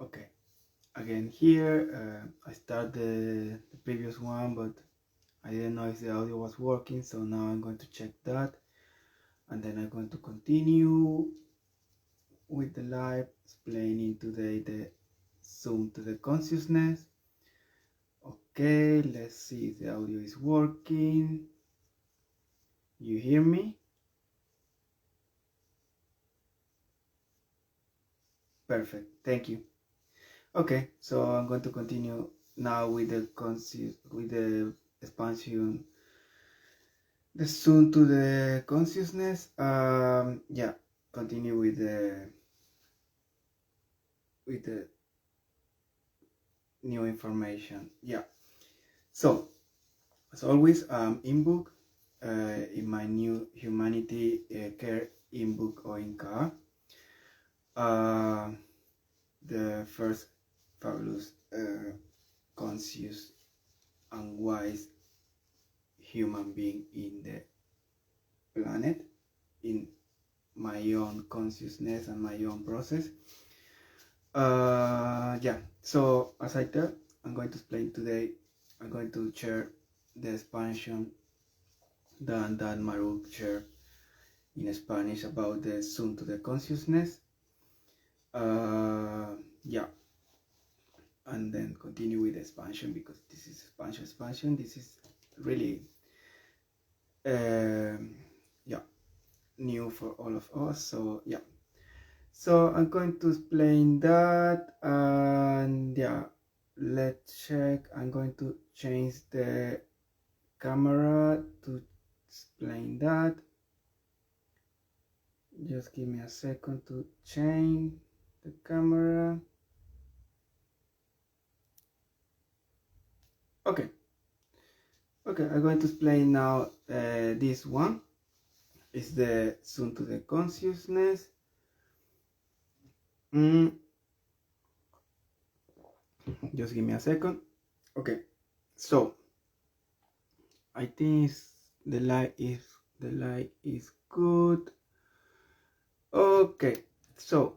Okay, again here, I started the previous one, but I didn't know if the audio was working, so now I'm going to check that, and then I'm going to continue with the live explaining today the Zoom to the consciousness. Okay, let's see if the audio is working. You hear me? Perfect, thank you. Okay, so I'm going to continue now with the expansion, the Zoom to the consciousness. Yeah, continue with the new information. Yeah, so as always, in book, in my new humanity care in book or in car, the first fabulous conscious and wise human being in the planet, in my own consciousness and my own process. Yeah, so as I said, I'm going to explain today, I'm going to share the expansion that Maruk shared in Spanish about the Zoom to the consciousness. Yeah, and then continue with the expansion, because this is expansion. This is really yeah, new for all of us. So yeah, so I'm going to explain that, and yeah, let's check. I'm going to change the camera to explain that. Just give me a second to change the camera. Okay, I'm going to explain now. This one is the Zoom to the consciousness. Just give me a second. Okay, so I think the light is good. Okay, so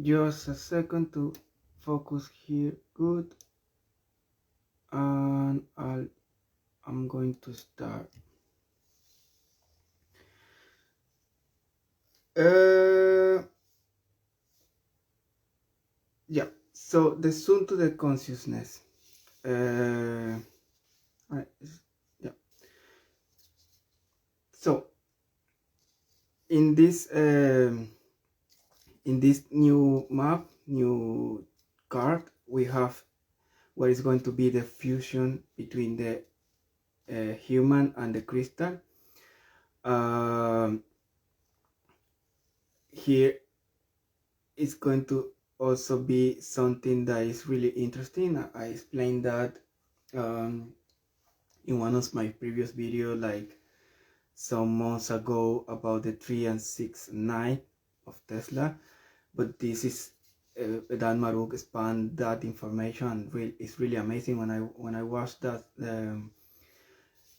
just a second to focus here. Good, and I'm going to start. Yeah, so the Zoom to the consciousness. Yeah, so in this new map, new card, we have what is going to be the fusion between the human and the crystal. Here is going to also be something that is really interesting. I explained that in one of my previous videos, like some months ago, about the 3 and 6 9 of Tesla. But this is Dan Maruk expand that information, and it's really amazing when I watched that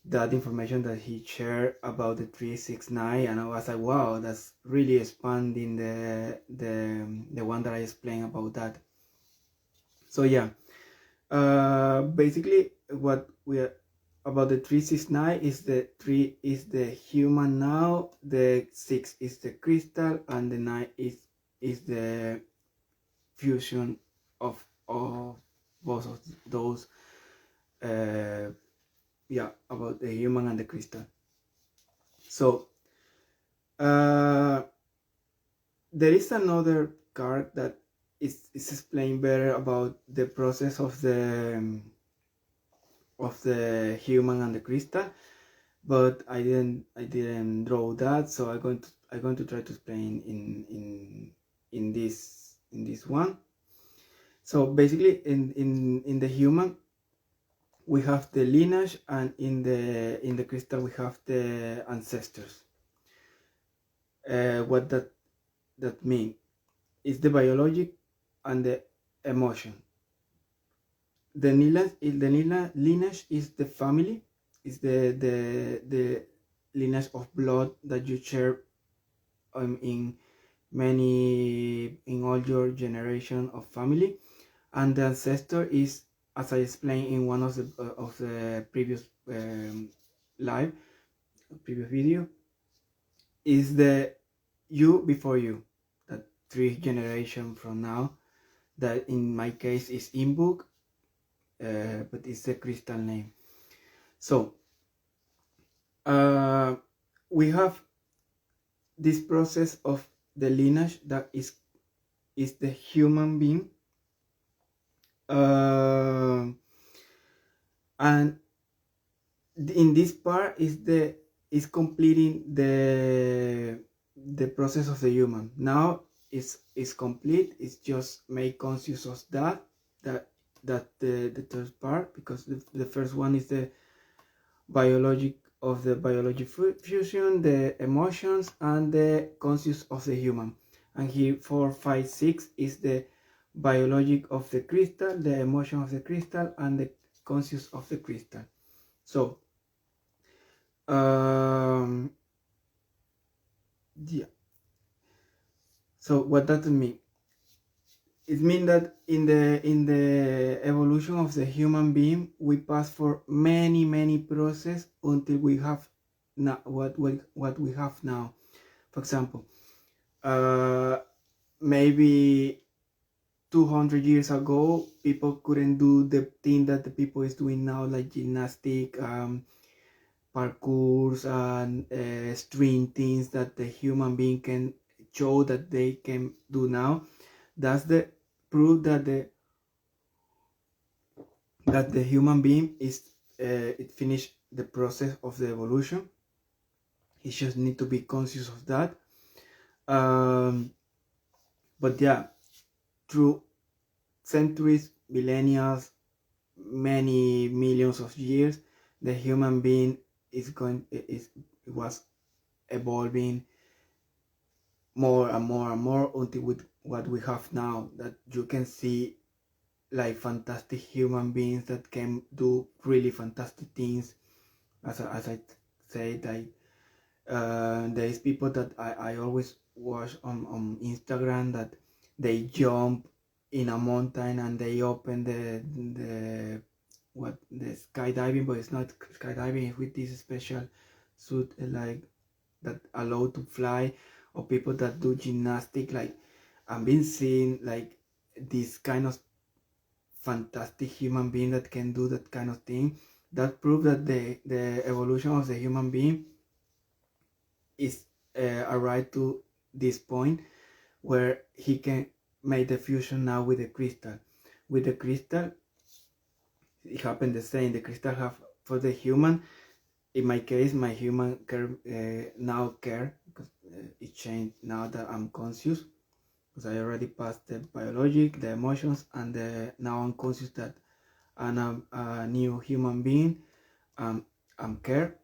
that information that he shared about the 369, and I was like, wow, that's really expanding the one that I explained about that. So yeah, basically what we are about the 369 is the 3 is the human now, the 6 is the crystal, and the 9 is the fusion of both of those. Yeah, about the human and the crystal. So there is another card that is explained better about the process of the human and the crystal, but I didn't draw that, so I'm going to try to explain in this one. So basically, in the human, we have the lineage, and in the crystal we have the ancestors. What that mean is the biologic and the emotion. The lineage is the family, is the lineage of blood that you share in many in all your generation of family, and the ancestor is, as I explained in one of the previous live previous video, is the you before you, that 3 generation from now, that in my case is Imbolc, but it's a crystal name. So we have this process of the lineage that is the human being, and in this part is completing the process of the human. Now is complete. It's just make conscious of that the third part, because the first one is the biologic of the biology fusion, the emotions, and the conscious of the human. And here 4, 5, 6 is the biologic of the crystal, the emotion of the crystal, and the conscious of the crystal. So yeah. So what does it mean? It means that in the evolution of the human being, we pass for many processes until we have now what we have now. For example, maybe 200 years ago, people couldn't do the thing that the people is doing now, like gymnastic, parkours, and string things that the human being can show that they can do now. That's the proof that the human being is it finished the process of the evolution. He just need to be conscious of that. But yeah, through centuries, millennia, many millions of years, the human being was evolving more and more until with what we have now, that you can see like fantastic human beings that can do really fantastic things. As I said, like there is people that I always watch on Instagram that they jump in a mountain and they open the skydiving, but it's not skydiving, with this special suit like that allow to fly, or people that do gymnastic. Like I've been seeing like this kind of fantastic human being that can do that kind of thing. That proves that the evolution of the human being is arrived to this point where he can make the fusion now with the crystal. With the crystal, it happened the same. The crystal have for the human. In my case, my human care now care, because it changed now that I'm conscious, because I already passed the biologic, the emotions, and now I'm conscious that I'm a new human being. I'm care.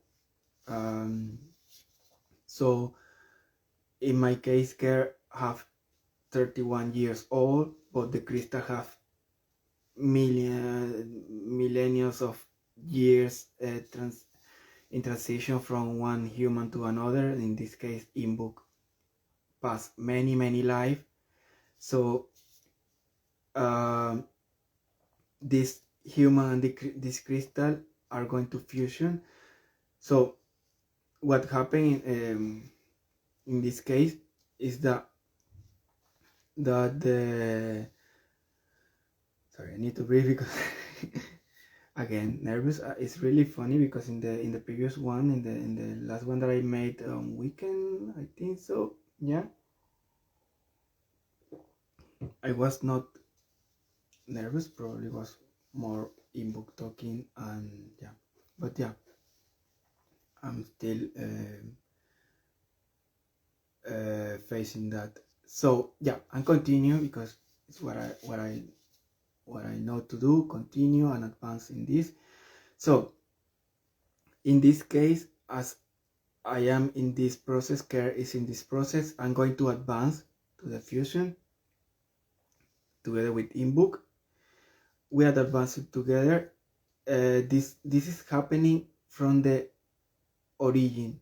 So in my case, care have 31 years old, but the crystal have millennia of years in transition from one human to another. In this case, Imbolc past many life. So this human and this crystal are going to fusion. So what happened in this case is that the sorry, I need to breathe because again nervous. It's really funny because in the previous one, in the last one that I made on weekend, I think so, yeah, I was not nervous, probably was more Imbolc talking, and yeah, but yeah, I'm still facing that. So yeah, and continue, because it's what I know to do, continue and advance in this. So in this case, as I am in this process, care is in this process, I'm going to advance to the fusion together with Imbolc. We are advancing together. This is happening from the origin,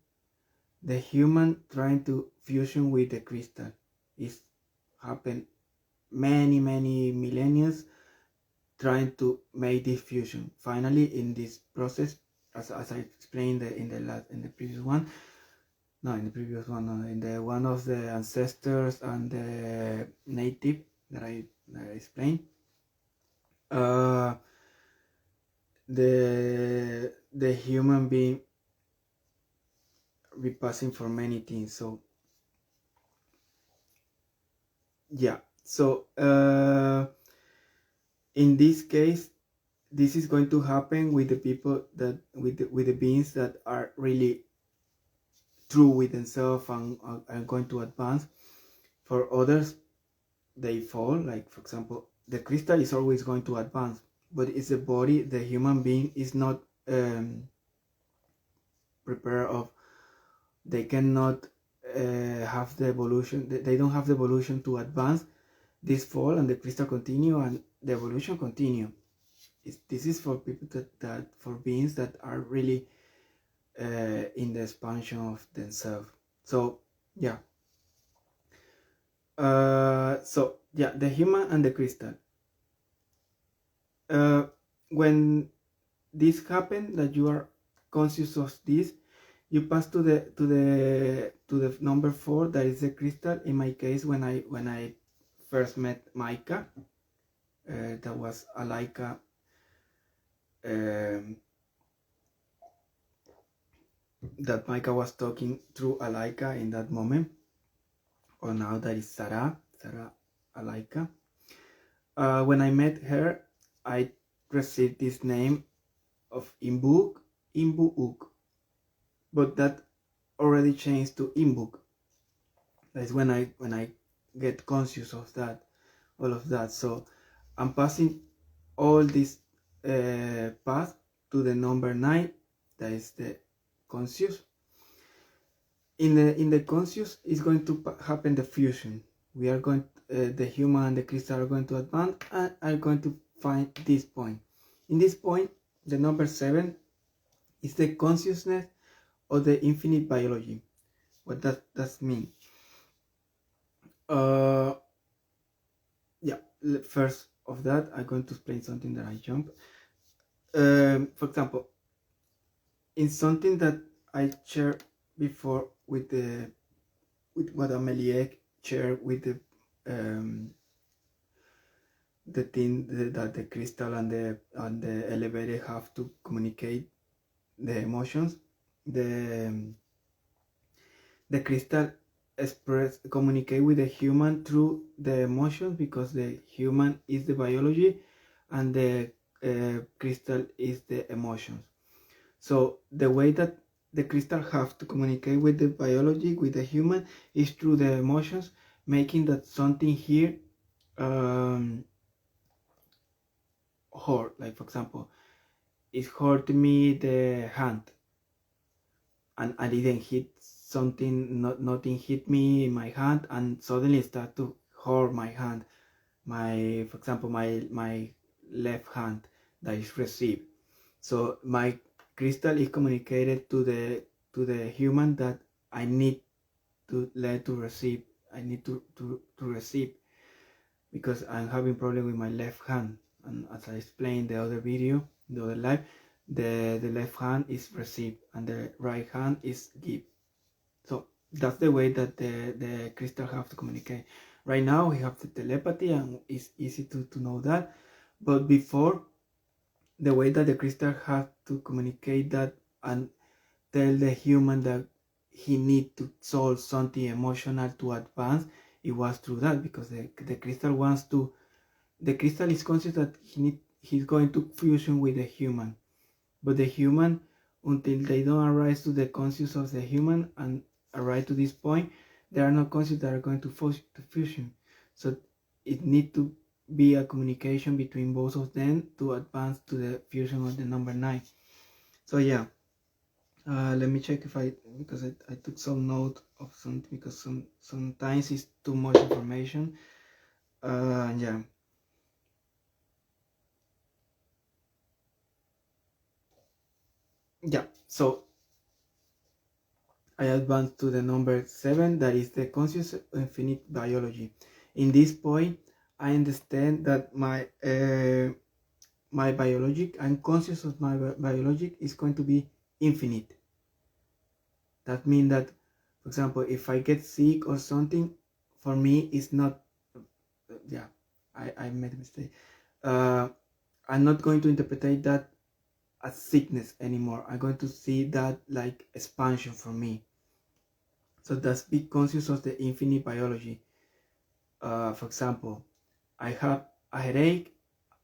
the human trying to fusion with the crystal. It's happened many millennia trying to make this fusion. Finally, in this process, as I explained in the previous one, in the one of the ancestors and the native that I explained, the human being be passing for many things. So yeah, so in this case, this is going to happen with the people that with the beings that are really true with themselves and are going to advance. For others, they fall. Like for example, the crystal is always going to advance, but it's the body, the human being is not prepared of. They cannot have the evolution. They don't have the evolution to advance. This fall and the crystal continue and the evolution continue. This is for people that for beings that are really in the expansion of themselves. So yeah. So yeah, the human and the crystal. When this happens, that you are conscious of this, you pass to the number 4, that is the crystal. In my case, when I first met Maika, that was Alaika. That Maika was talking through Alaika in that moment, or now that is Sarah Alaika. When I met her, I received this name of Imbuuk, but that already changed to Imbuk. That's when I get conscious of that, all of that. So I'm passing all this path to the number 9, that is the conscious. In the conscious is going to happen the fusion. We are going the human and the crystal are going to advance and are going to find this point. In this point, the number 7 is the consciousness of the infinite biology. What does mean? Yeah, first of that, I'm going to explain something that I jump. For example, in something that I shared before with what Amelie shared with the thing that the crystal and the elevator have to communicate the emotions. The crystal communicate with the human through the emotions, because the human is the biology and the crystal is the emotions. So the way that the crystal have to communicate with the biology, with the human, is through the emotions, making that something here hurt. Like for example, it hurt me the hand, and I didn't hit something. Nothing hit me in my hand, and suddenly it start to hurt my hand. For example, my left hand that is received. So my crystal is communicated to the human that I need to learn to receive. I need to receive, because I'm having problem with my left hand. And as I explained in the other video, the other live, the left hand is receive and the right hand is give. So that's the way that the crystal have to communicate. Right now we have the telepathy and it's easy to know that. But before, the way that the crystal had to communicate that and tell the human that he need to solve something emotional to advance, it was through that, because the crystal wants to, the crystal is conscious that he's going to fusion with the human, but the human, until they don't arise to the conscious of the human and arrive to this point, they are not conscious that are going to fusion. So it need to be a communication between both of them to advance to the fusion of the number 9. So yeah, let me check if because I took some note of something, because sometimes it's too much information. Yeah. Yeah, so I advance to the number 7, that is the conscious infinite biology. In this point, I understand that my biologic, I'm conscious of my biologic is going to be infinite. That means that, for example, if I get sick or something, for me it's not, yeah, I made a mistake. I'm not going to interpret that as sickness anymore. I'm going to see that like expansion for me. So that's be conscious of the infinite biology. For example, I have a headache.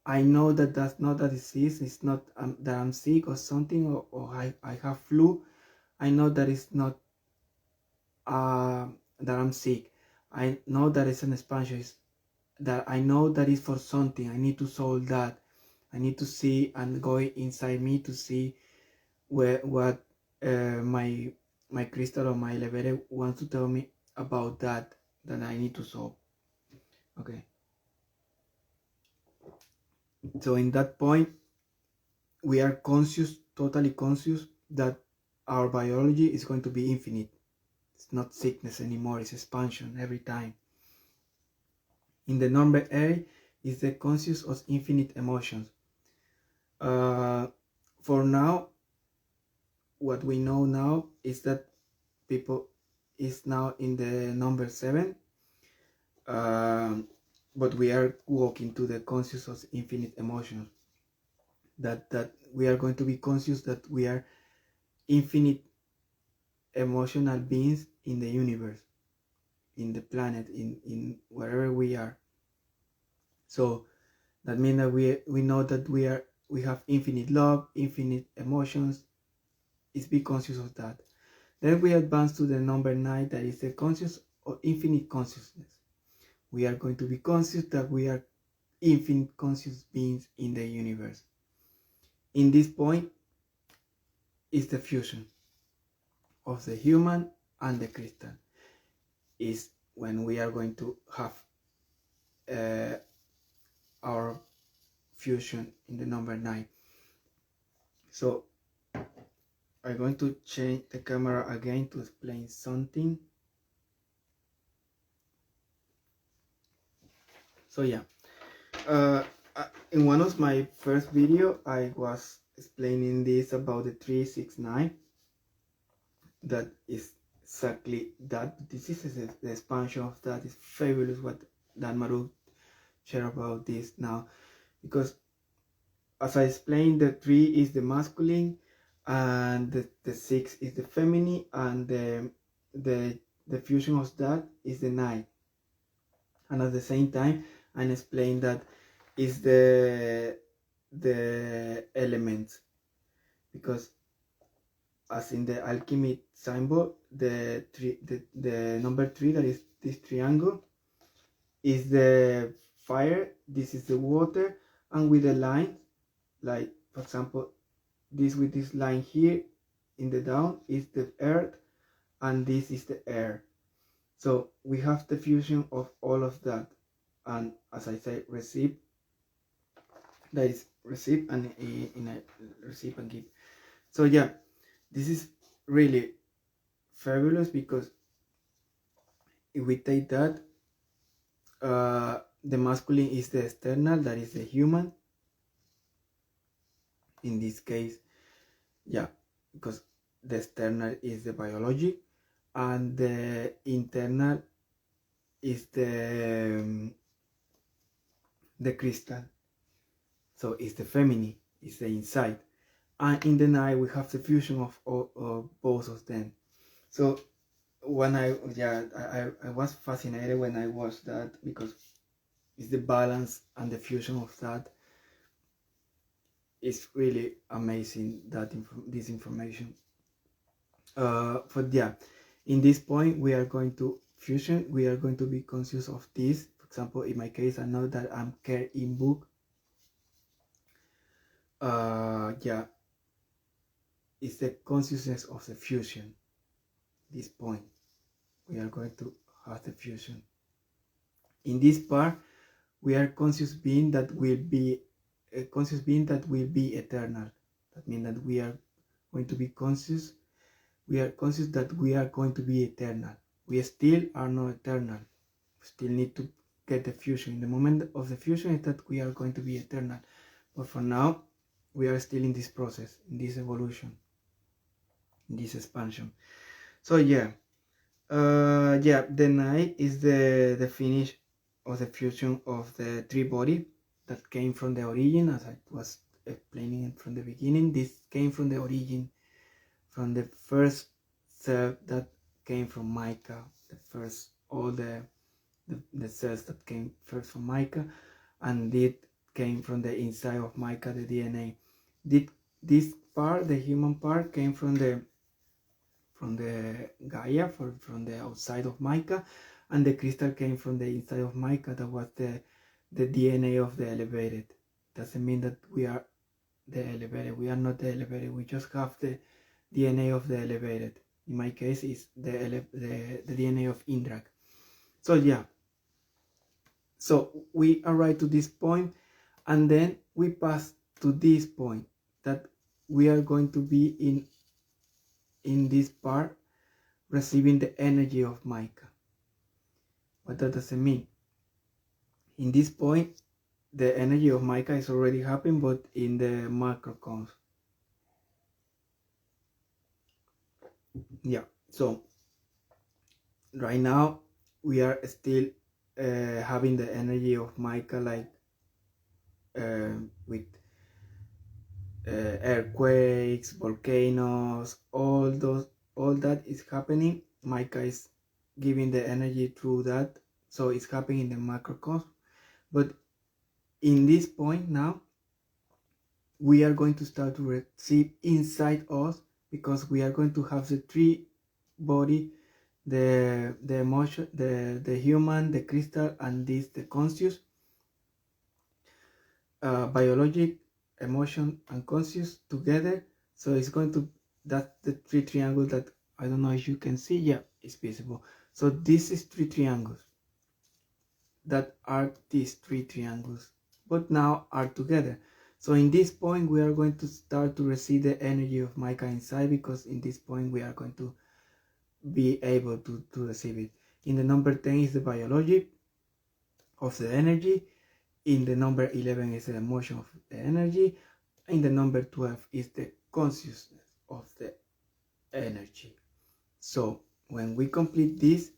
I know that that's not a disease. It's not that I'm sick or something, or I have flu. I know that it's not that I'm sick. I know that it's an expansion. It's that I know that is for something. I need to solve that. I need to see and go inside me to see what my crystal or my elevator wants to tell me about that I need to solve. Okay. So in that point, we are conscious, totally conscious, that our biology is going to be infinite. It's not sickness anymore, it's expansion every time. In the number 8 is the conscious of infinite emotions. For now, what we know now is that people is now in the number 7, but we are walking to the conscious of infinite emotions. That we are going to be conscious that we are infinite emotional beings in the universe, in the planet, in wherever we are. So that means that we know that we have infinite love, infinite emotions. Is be conscious of that. Then we advance to the number 9, that is the conscious or infinite consciousness. We are going to be conscious that we are infinite conscious beings in the universe. In this point is the fusion of the human and the crystal. Is when we are going to have our fusion in the number 9. So I'm going to change the camera again to explain something. So yeah, in one of my first video I was explaining this about the 369. That is exactly that. This is the expansion of that. Is fabulous what Dan Maru share about this now, because as I explained, the 3 is the masculine and the 6 is the feminine, and the fusion of that is the 9. And at the same time I explained that is the elements, because as in the alchemy symbol, the number 3, that is this triangle, is the fire, this is the water, and with the line, like for example this with this line here in the down is the earth, and this is the air. So we have the fusion of all of that, and as I say, receive, that is receive and in a receive and give. So yeah, this is really fabulous, because if we take that, the masculine is the external, that is the human in this case. Yeah, because the external is the biologic and the internal is the crystal. So it's the feminine, it's the inside, and in the night we have the fusion of both of them. So when I was fascinated when I watched that, because it's the balance and the fusion of that. It's really amazing, that this information. But yeah, in this point we are going to fusion, we are going to be conscious of this. For example, in my case, I know that I'm care in book. Yeah, it's the consciousness of the fusion. This point we are going to have the fusion. In this part we are conscious being that will be a conscious being that will be eternal. That means that we are going to be conscious We are conscious that we are going to be eternal. We still are not eternal. We still need to get the fusion. In the moment of the fusion is that we are going to be eternal. But for now, we are still in this process, in this evolution, in this expansion. So yeah, the night is the finish of the fusion of the three body that came from the origin, as I was explaining it from the beginning. This came from the origin, from the first cell that came from Mica, the first, all the cells that came first from Mica, and it came from the inside of Mica, the DNA. This part, the human part, came from the Gaia, from the outside of Mica, and the crystal came from the inside of Mica. That was the DNA of the elevated. Doesn't mean that we are the elevated. We are not the elevated. We just have the DNA of the elevated. In my case, it's the DNA of Indrak. So yeah. So we arrive to this point, and then we pass to this point that we are going to be in this part, receiving the energy of Mica. What that does it mean? In this point, the energy of Mica is already happening, but in the macrocosm. Yeah, so right now we are still having the energy of Mica, like with earthquakes, volcanoes, all that is happening. Mica is giving the energy through that, so it's happening in the macrocosm. But in this point now, we are going to start to receive inside us, because we are going to have the three body, the emotion, the human, the crystal, and this the conscious, biologic, emotion, and conscious together. So it's going to, that's the three triangles that, I don't know if you can see. Yeah, it's visible. So this is three triangles that are these three triangles, but now are together. So in this point, we are going to start to receive the energy of Mica inside, because in this point we are going to be able to receive it. In the number 10 is the biology of the energy. In the number 11 is the emotion of the energy. In the number 12 is the consciousness of the energy. So when we complete this,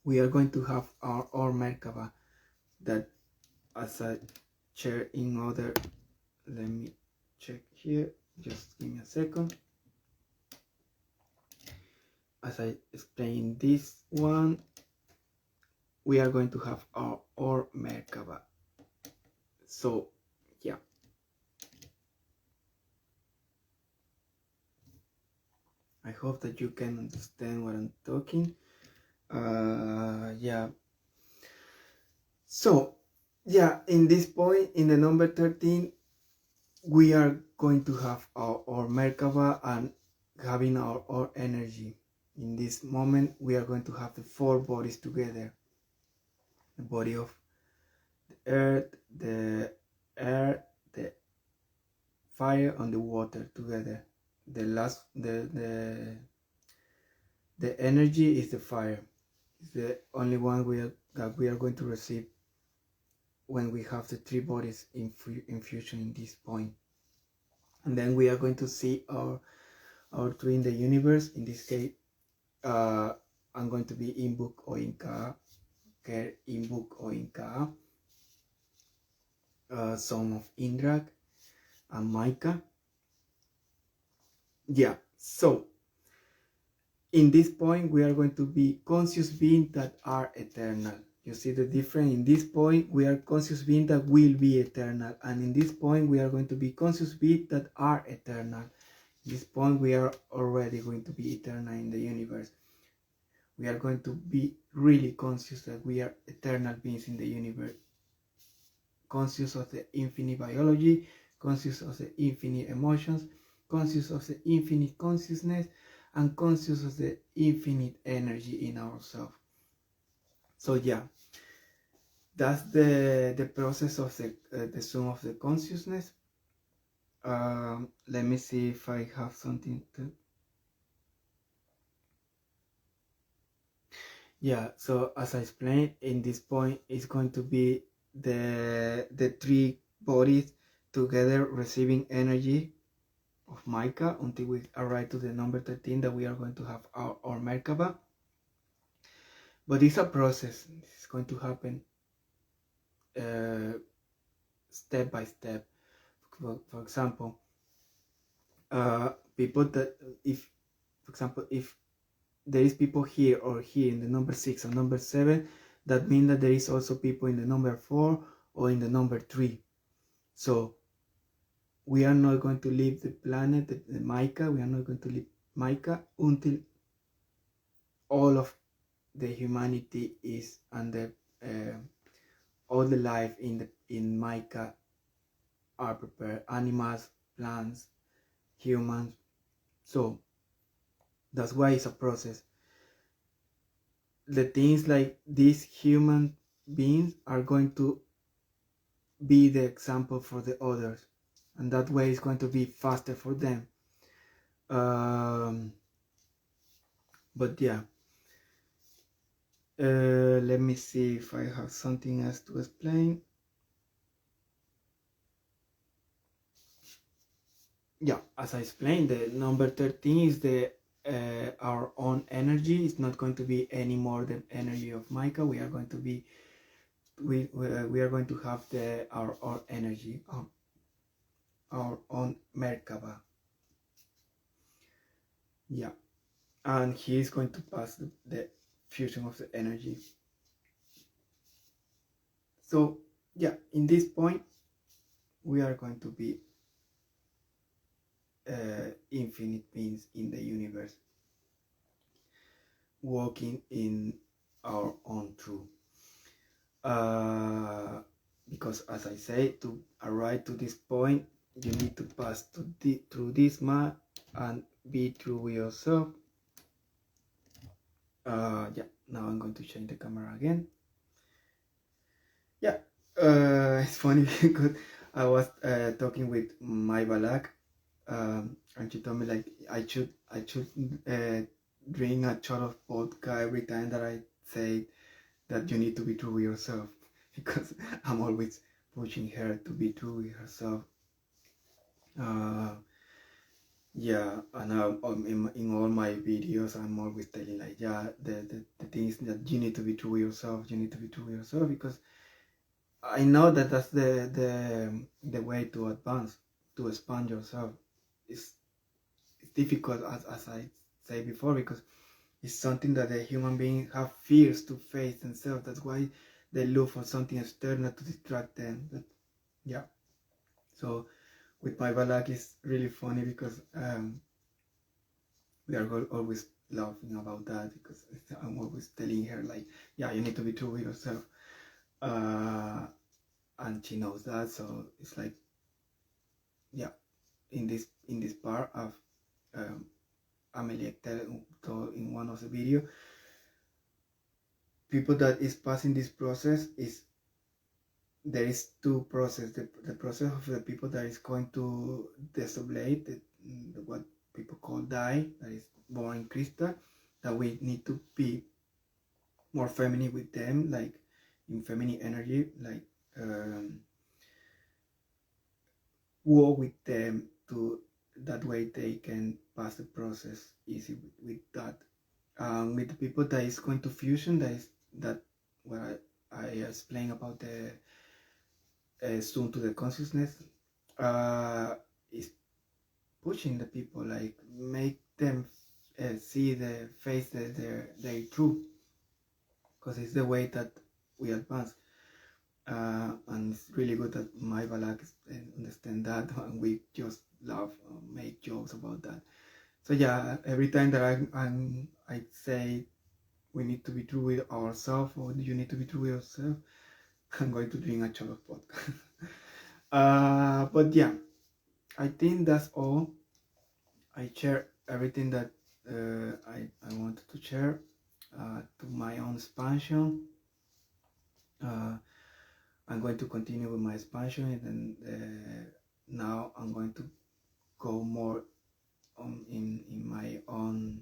we are going to have our Merkaba, that, as I share in other, let me check here, just give me a second. As I explained this one, we are going to have our Merkaba. So yeah, I hope that you can understand what I'm talking. Yeah, so yeah, in this point, in the number 13, we are going to have our Merkaba and having our energy. In this moment, we are going to have the four bodies together: the body of the earth, the air, the fire, and the water together. The energy is the fire. It's the only one that we are going to receive when we have the three bodies in fusion in this point. And then we are going to see our three in the universe. In this case, I'm going to be Imbuk o Inka, Ker Imbuk o Inka, son of Indrak and Mica. Yeah, so in this point, we are going to be conscious beings that are eternal. You see the difference? In this point, we are conscious beings that will be eternal. And in this point, we are going to be conscious beings that are eternal. In this point, we are already going to be eternal in the universe. We are going to be really conscious that we are eternal beings in the universe. Conscious of the infinite biology, conscious of the infinite emotions, conscious of the infinite consciousness, and conscious of the infinite energy in ourselves. So yeah, that's the process of the sum of the consciousness. Let me see if I have something to. Yeah, so as I explained, in this point it's going to be the three bodies together receiving energy of Mica until we arrive to the number 13 that we are going to have our Merkaba. But it's a process. It's going to happen step by step. For example, people that for example, if there is people here or here in the number 6 or number 7, that means that there is also people in the number 4 or in the number 3. So we are not going to leave the planet, the Mica, we are not going to leave Mica until all of the humanity is under all the life in Mica are prepared, animals, plants, humans. So that's why it's a process. The things like these human beings are going to be the example for the others, and that way it's going to be faster for them. But yeah, let me see if I have something else to explain. Yeah, as I explained, the number 13 is the our own energy. It's not going to be any more than energy of Mica. We are going to be we are going to have our energy, our own Merkaba. Yeah, and he is going to pass the fusion of the energy. So yeah, in this point we are going to be infinite beings in the universe, walking in our own truth. Because as I say, to arrive to this point, you need to pass through this map and be true with yourself. Yeah, now I'm going to change the camera again. Yeah, it's funny because I was talking with my Balak, and she told me like I should drink a shot of vodka every time that I say that you need to be true with yourself, because I'm always pushing her to be true with herself. Yeah, and in all my videos I'm always telling like, yeah, the things that you need to be true with yourself, you need to be true with yourself, because I know that that's the way to advance, to expand yourself. It's difficult, as I say before, because it's something that the human being have fears to face themselves. That's why they look for something external to distract them. But yeah, so with my Balak it's really funny because we are always laughing about that, because I'm always telling her like, yeah, you need to be true with yourself, and she knows that. So it's like, yeah, in this part of Amelie told in one of the video, people that is passing this process is, there is two process. The process of the people that is going to desoblate, what people call die, that is born in crystal, that we need to be more feminine with them, like in feminine energy, like work with them to that way they can pass the process easy with that. With the people that is going to fusion, that what I explained about the soon to the consciousness, is pushing the people, like make them see the face that they're true, because it's the way that we advance. And it's really good that my Balak understand that, and we just laugh, make jokes about that. So yeah, every time that I say we need to be true with ourselves, or you need to be true with yourself, I'm going to drink a shot of vodka. But yeah, I think that's all. I share everything that I wanted to share to my own expansion. I'm going to continue with my expansion, and then now I'm going to go more in my own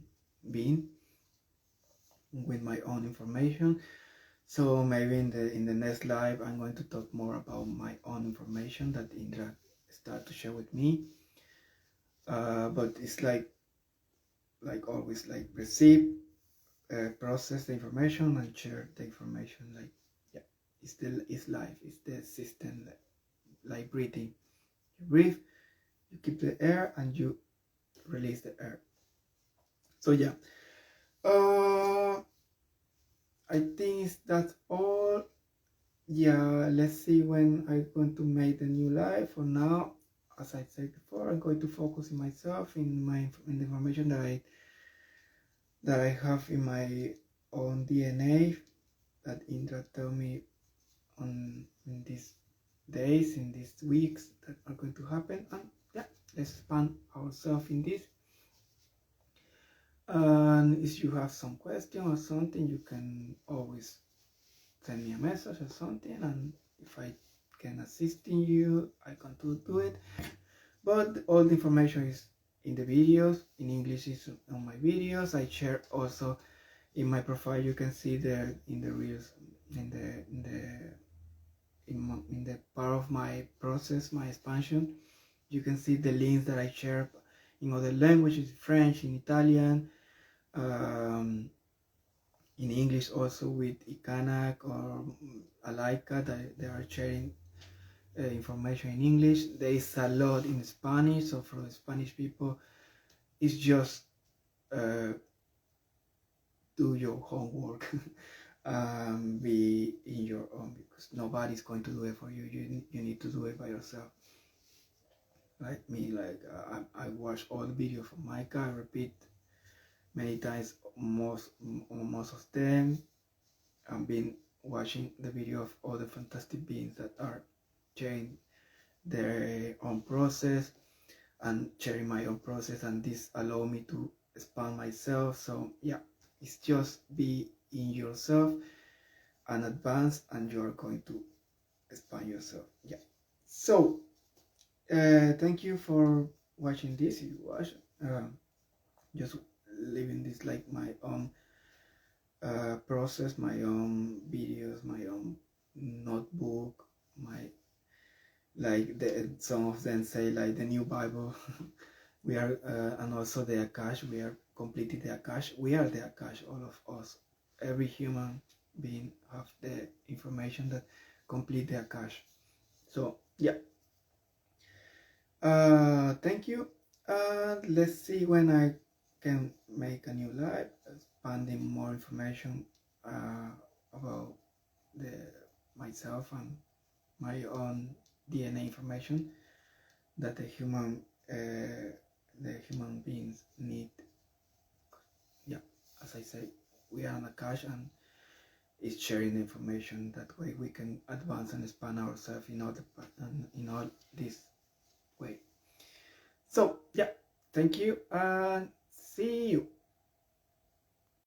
being. with my own information. So maybe in the next live I'm going to talk more about my own information that Indra start to share with me. But it's like always, like receive, process the information and share the information. Like, yeah, it's life, it's the system, like breathing. You breathe, you keep the air, and you release the air. So yeah, I think that's all. Yeah, let's see when I'm going to make the new live. For now, as I said before, I'm going to focus in myself, in the information that I have in my own DNA, that Indra told me in these days, in these weeks that are going to happen. And yeah, let's expand ourselves in this. And if you have some question or something, you can always send me a message or something, and if I can assist in you, I can do it. But all the information is in the videos. In English is on my videos. I share also in my profile. You can see there in the reels, in the part of my process, my expansion. You can see the links that I share in other languages, French, in Italian, in English also with Ikanak or Alaika, that they are sharing information in English. There is a lot in Spanish, so for the Spanish people, it's just do your homework. Be in your own, because nobody's going to do it for you. You need to do it by yourself. Like me, like I watch all the videos from Micah. I repeat many times most of them. I've been watching the video of all the fantastic beings that are sharing their own process and sharing my own process, and this allow me to expand myself. So yeah, it's just be in yourself and advance, and you are going to expand yourself. Yeah. So thank you for watching this. If you watch, just leaving this like my own process, my own videos, my own notebook, my some of them say like the new Bible. We are and also the Akash. We are completely the Akash. We are the Akash. All of us, every human being have the information that complete the Akash. So yeah. Thank you. Let's see when I can make a new live, expanding more information about myself and my own DNA information that the human beings need. Yeah, as I say, we are on a cash, and it's sharing information. That way we can advance and expand ourselves in all this way. So yeah, thank you and see you.